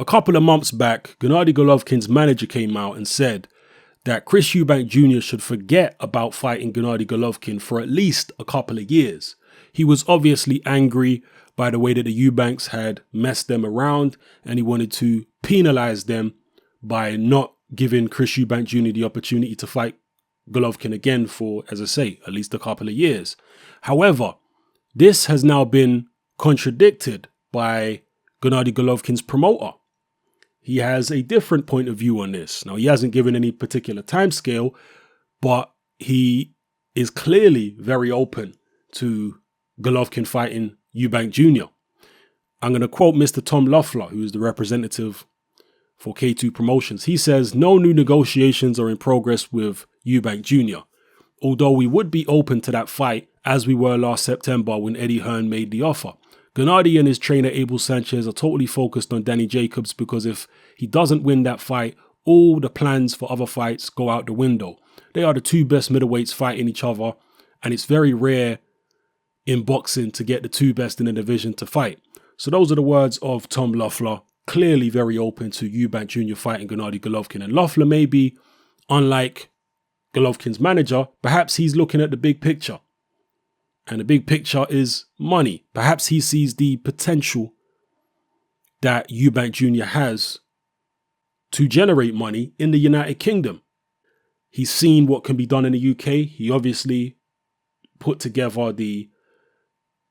couple of months back, Gennady Golovkin's manager came out and said that Chris Eubank Jr. should forget about fighting Gennady Golovkin for at least a couple of years. He was obviously angry by the way that the Eubanks had messed them around, and he wanted to penalize them by not giving Chris Eubank Jr. the opportunity to fight Golovkin again for, as I say, at least a couple of years. However, this has now been contradicted by Gennady Golovkin's promoter. He has a different point of view on this. Now, he hasn't given any particular timescale, but he is clearly very open to Golovkin fighting Eubank Jr. I'm going to quote Mr. Tom Loeffler, who is the representative for K2 Promotions. He says, no new negotiations are in progress with Eubank Jr., although we would be open to that fight as we were last September when Eddie Hearn made the offer. Gennady and his trainer Abel Sanchez are totally focused on Danny Jacobs because if he doesn't win that fight, all the plans for other fights go out the window. They are the two best middleweights fighting each other, and it's very rare in boxing to get the two best in the division to fight. So those are the words of Tom Loeffler, clearly very open to Eubank Jr. fighting Gennady Golovkin. And Loeffler may be, unlike Golovkin's manager, perhaps he's looking at the big picture. And the big picture is money. Perhaps he sees the potential that Eubank Jr. has to generate money in the United Kingdom. He's seen what can be done in the UK. He obviously put together the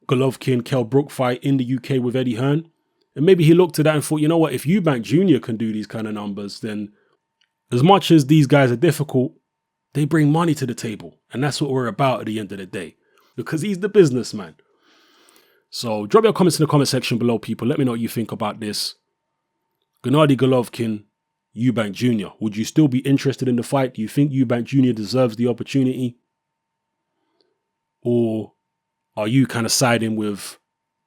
Golovkin-Kell Brook fight in the UK with Eddie Hearn. And maybe he looked at that and thought, you know what, if Eubank Jr. can do these kind of numbers, then as much as these guys are difficult, they bring money to the table. And that's what we're about at the end of the day. Because he's the businessman. So drop your comments in the comment section below, people. Let me know what you think about this. Gennady Golovkin, Eubank Jr. Would you still be interested in the fight? Do you think Eubank Jr. deserves the opportunity? Or are you kind of siding with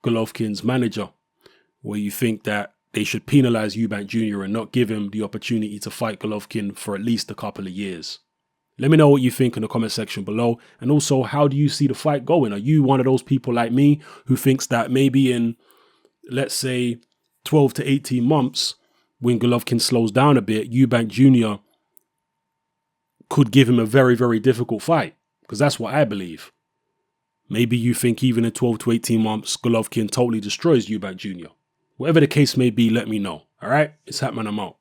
Golovkin's manager, where you think that they should penalize Eubank Jr. and not give him the opportunity to fight Golovkin for at least a couple of years? Let me know what you think in the comment section below. And also, how do you see the fight going? Are you one of those people like me who thinks that maybe in, let's say, 12 to 18 months, when Golovkin slows down a bit, Eubank Jr. could give him a very, very difficult fight? Because that's what I believe. Maybe you think even in 12 to 18 months, Golovkin totally destroys Eubank Jr. Whatever the case may be, let me know. All right? It's Hatman, I'm out.